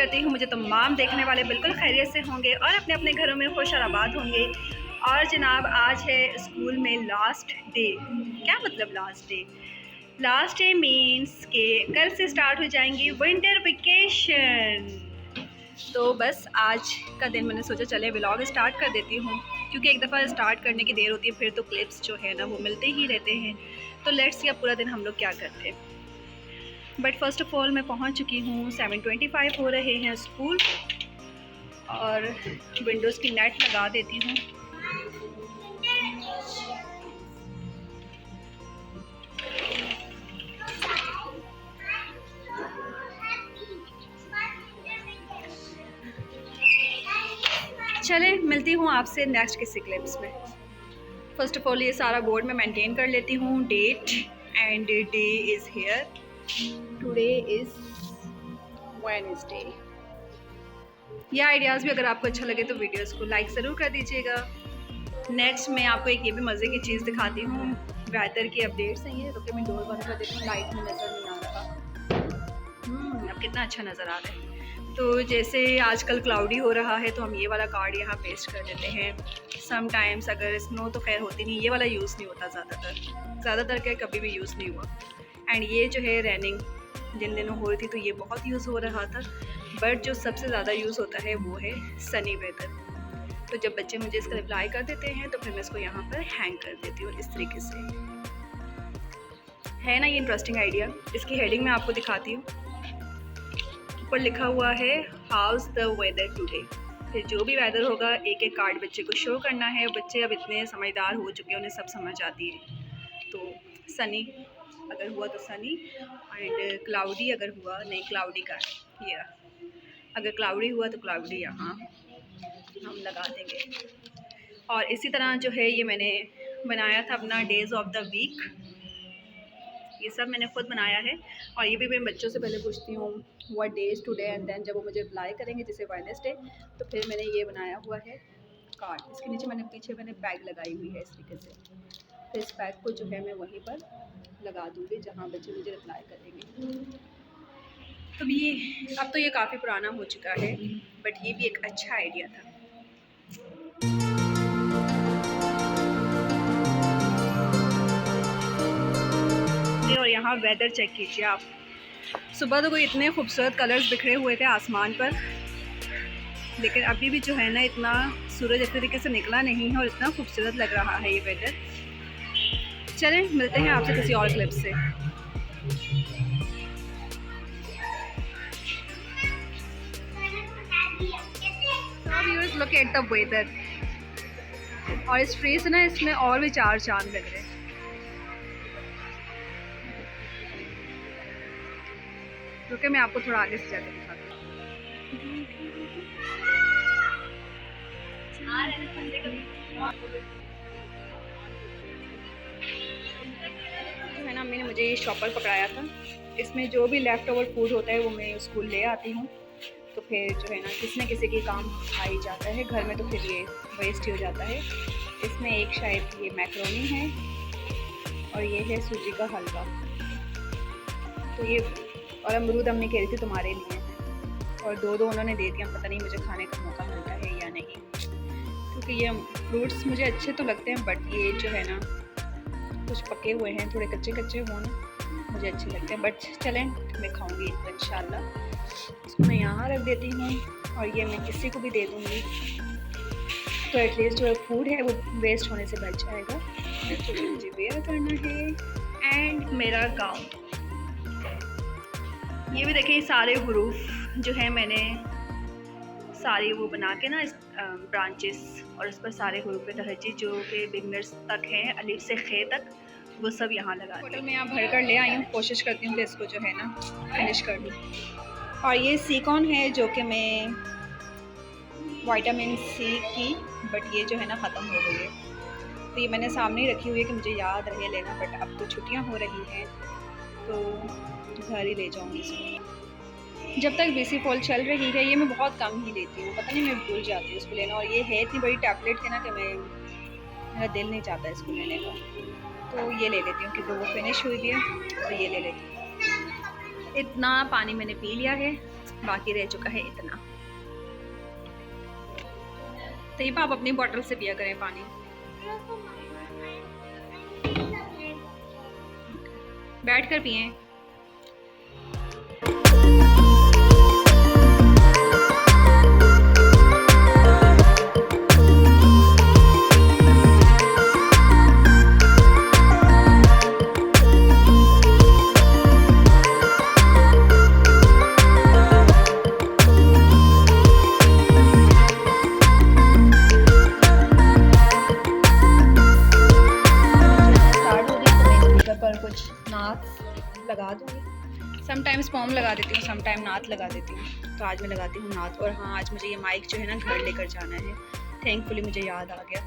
करती हूँ मुझे तमाम देखने वाले बिल्कुल खैरियत से होंगे और अपने अपने घरों में खुश और आबाद होंगे। और जनाब आज है स्कूल में लास्ट डे। क्या मतलब last day? Last day means के कल से स्टार्ट हो जाएंगी विंटर वेकेशन। तो बस आज का दिन मैंने सोचा चले व्लॉग स्टार्ट कर देती हूँ, क्योंकि एक दफ़ा स्टार्ट करने की देर होती है फिर तो क्लिप्स जो है ना वो मिलते ही रहते हैं। तो लेट्स सी अब पूरा दिन हम लोग क्या करते हैं। बट फ़र्स्ट ऑफ़ ऑल मैं पहुँच चुकी हूँ, 7:25 हो रहे हैं स्कूल, और विंडोज़ की नेट लगा देती हूँ। चले मिलती हूँ आपसे नेक्स्ट किसी क्लिप्स में। फ़र्स्ट ऑफ़ ऑल ये सारा बोर्ड में मेंटेन कर लेती हूँ, date and day is here, today is Wednesday. ये आइडियाज़ भी अगर आपको अच्छा लगे तो वीडियोस को लाइक ज़रूर कर दीजिएगा। नेक्स्ट मैं आपको एक ये भी मज़े की चीज़ दिखाती हूँ, वेदर की अपडेट्स हैं ये। रुके मैं डोर बंद कर देती हूँ, लाइट में नज़र नहीं आ रहा। अब कितना अच्छा नज़र आ रहा है। तो जैसे आजकल क्लाउडी हो रहा है तो हम ये वाला कार्ड यहाँ पेस्ट कर देते हैं। समटाइम्स अगर स्नो तो खैर होती नहीं, ये वाला यूज़ नहीं होता ज़्यादातर क्या कभी भी यूज़ नहीं हुआ। एंड ये जो है रेनिंग जिन दिनों हो रही थी तो ये बहुत यूज़ हो रहा था। बट जो सबसे ज़्यादा यूज़ होता है वो है सनी वेदर। तो जब बच्चे मुझे इसका रिप्लाई कर देते हैं तो फिर मैं इसको यहाँ पर हैंग कर देती हूँ इस तरीके से। है ना ये इंटरेस्टिंग आइडिया। इसकी हेडिंग मैं आपको दिखाती हूँ। ऊपर लिखा हुआ है हाउस द वेदर टुडे। फिर जो भी वेदर होगा एक एक कार्ड बच्चे को शो करना है। बच्चे अब इतने समझदार हो चुके हैं, उन्हें सब समझ आती है। तो सनी अगर हुआ तो सनी, एंड क्लाउडी अगर हुआ, नहीं क्लाउडी का ये, अगर क्लाउडी हुआ तो क्लाउडी यहाँ हम लगा देंगे। और इसी तरह जो है ये मैंने बनाया था अपना डेज़ ऑफ द वीक। ये सब मैंने खुद बनाया है और ये भी मैं बच्चों से पहले पूछती हूँ what day is today, and then जब वो मुझे रिप्लाई करेंगे जैसे वेडनेसडे तो फिर मैंने ये बनाया हुआ है कार्ड। इसके नीचे पीछे मैंने बैग लगाई हुई है इस तरीके से। तो इस बैग को जो है मैं वहीं पर लगा दूँगी जहाँ बच्चे मुझे रिप्लाई करेंगे। तो अब तो ये काफ़ी पुराना हो चुका है, बट ये भी एक अच्छा आइडिया था। और यहाँ वेदर चेक कीजिए आप। सुबह तो कोई इतने खूबसूरत कलर्स बिखरे हुए थे आसमान पर, लेकिन अभी भी जो है ना इतना सूरज इस तरीके से निकला नहीं है और इतना खूबसूरत लग रहा है ये वेदर। चलें मिलते हैं आपसे किसी और क्लिप से। Viewers look at the weather. और इस ट्री से ना इसमें और भी 4 चांद लग रहे हैं। रुके मैं आपको थोड़ा आगे से जाकर दिखाती हूँ। है ना, अम्मी ने मुझे ये शॉपर पकड़ाया था। इसमें जो भी लेफ़्ट ओवर फूड होता है वो मैं स्कूल ले आती हूँ। तो फिर जो है ना किसी न किसी के काम आ ही जाता है घर में, तो फिर ये वेस्ट ही हो जाता है। इसमें एक शायद ये मैक्रोनी है और ये है सूजी का हलवा। तो ये और अमरूद अम्मी कह रही थी तुम्हारे लिए, और दो उन्होंने दे दिया। पता नहीं मुझे खाने का मौका मिलता है या नहीं, क्योंकि ये फ्रूट्स मुझे अच्छे तो लगते हैं बट ये जो है ना कुछ पके हुए हैं, थोड़े कच्चे हो ना, मुझे अच्छे लगते हैं। बट चलें मैं खाऊंगी इंशाल्लाह। इसको मैं यहाँ रख देती हूँ और ये मैं किसी को भी दे दूँगी, तो एटलीस्ट जो फूड है वो वेस्ट होने से बच जाएगा। तो मुझे वेयर करना है। एंड मेरा गाउन, ये भी देखिए सारे हुरूफ जो है मैंने सारे वो बना के ना ब्रांचेस, और इस पर सारे हुरूफ तहज्जी जो कि बिगनर्स तक हैं, अलिफ से खे तक, वो सब यहाँ लगा। बॉटल में यहाँ भर कर ले आई हूँ। कोशिश करती हूँ कि इसको जो है ना फिनिश कर दूँ। और ये सीकॉन है जो कि मैं विटामिन सी की, बट ये जो है ना ख़त्म हो गई है। तो ये मैंने सामने ही रखी हुई है कि मुझे याद रहे लेना, बट अब तो छुट्टियाँ हो रही हैं तो घर ही ले जाऊँगी इसको। जब तक BC फॉल चल रही है ये मैं बहुत कम ही लेती हूँ, पता नहीं मैं भूल जाती हूँ इसको लेना। और ये है इतनी बड़ी टैबलेट है ना कि मेरा दिल नहीं चाहता इसको लेने का, तो ये ले लेती हूँ क्योंकि वो फिनिश हुई भी है, तो ये ले लेती हूँ। इतना पानी मैंने पी लिया है। बाकी रह चुका है इतना। तैयबा आप अपनी बोतल से पिया करें पानी। बैठ कर पिएं। कुछ नात लगा दूँगी, समटाइम्स पोम लगा देती हूँ, समटाइम नात लगा देती हूँ। तो आज मैं लगाती हूँ नात। और हाँ, आज मुझे ये माइक जो है ना घर लेकर जाना है। थैंकफुली मुझे याद आ गया।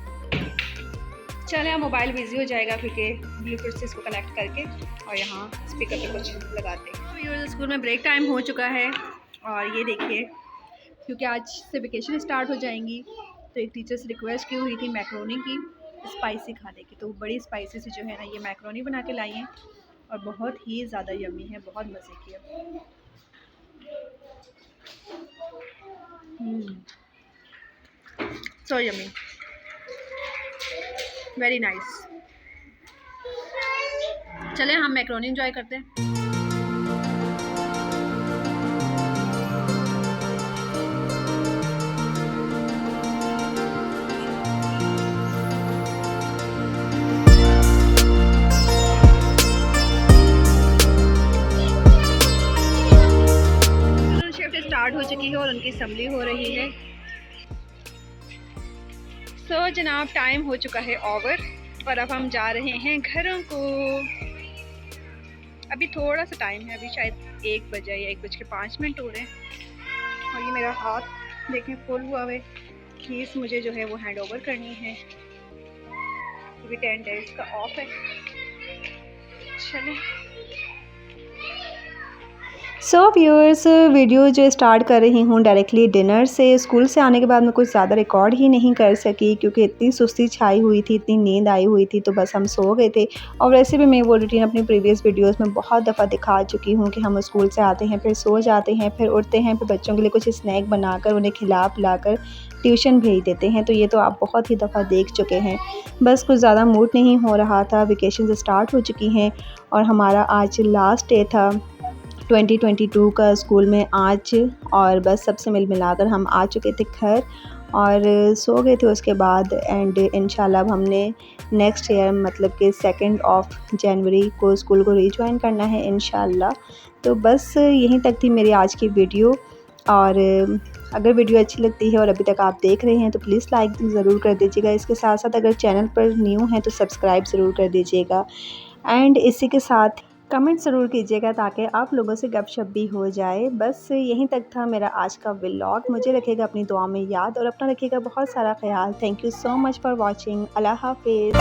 चले, मोबाइल बिजी हो जाएगा क्योंकि ब्लूटूथ से इसको कनेक्ट करके और यहाँ स्पीकर पे कुछ लगाते हैं। स्कूल में ब्रेक टाइम हो चुका है और ये देखिए, क्योंकि आज से वेकेशन स्टार्ट हो जाएंगी तो एक टीचर से रिक्वेस्ट की हुई थी मैक्रोनी की स्पाइसी खाने की। तो बड़ी स्पाइसी से जो है ना ये मैक्रोनी बना के लाई हैं और बहुत ही ज़्यादा यम्मी है, बहुत मज़े की है। So yummy, very nice. चलें हम मैक्रोनी एंजॉय करते हैं। स्टार्ट हो चुकी है और उनकी असेंबली हो रही है। सो जनाब, टाइम हो चुका है ओवर और अब हम जा रहे हैं घरों को। अभी थोड़ा सा टाइम है, अभी शायद 1 बजे या 1:05 हो रहे हैं। और ये मेरा हाथ देखें फुल हुआ है। फीस मुझे जो है वो हैंड ओवर करनी है, अभी 10 डेज का ऑफ है। चलें। सो व्यूअर्स, वीडियो जो स्टार्ट कर रही हूँ डायरेक्टली डिनर से। स्कूल से आने के बाद मैं कुछ ज़्यादा रिकॉर्ड ही नहीं कर सकी क्योंकि इतनी सुस्ती छाई हुई थी, इतनी नींद आई हुई थी, तो बस हम सो गए थे। और वैसे भी मैं वो रूटीन अपनी प्रीवियस वीडियोस में बहुत दफ़ा दिखा चुकी हूँ कि हम स्कूल से आते हैं, फिर सो जाते हैं, फिर उठते हैं, फिर बच्चों के लिए कुछ स्नैक बनाकर उन्हें खिला पिलाकर ट्यूशन भेज देते हैं। तो ये तो आप बहुत ही दफ़ा देख चुके हैं। बस कुछ ज़्यादा मूड नहीं हो रहा था, वेकेशन स्टार्ट हो चुकी हैं और हमारा आज लास्ट डे था 2022 का स्कूल में आज। और बस सबसे मिल मिलाकर हम आ चुके थे घर और सो गए थे उसके बाद। एंड इंशाल्लाह अब हमने नेक्स्ट ईयर मतलब कि 2 जनवरी को स्कूल को रीजॉइन करना है इंशाल्लाह। तो बस यहीं तक थी मेरी आज की वीडियो। और अगर वीडियो अच्छी लगती है और अभी तक आप देख रहे हैं तो प्लीज़ लाइक ज़रूर कर दीजिएगा। इसके साथ साथ अगर चैनल पर न्यू हैं तो सब्सक्राइब ज़रूर कर दीजिएगा। एंड इसी के साथ कमेंट ज़रूर कीजिएगा ताकि आप लोगों से गपशप भी हो जाए। बस यहीं तक था मेरा आज का व्लॉग। मुझे रखिएगा अपनी दुआ में याद और अपना रखिएगा बहुत सारा ख्याल। Thank you so much for watching. अल्लाह हाफिज़।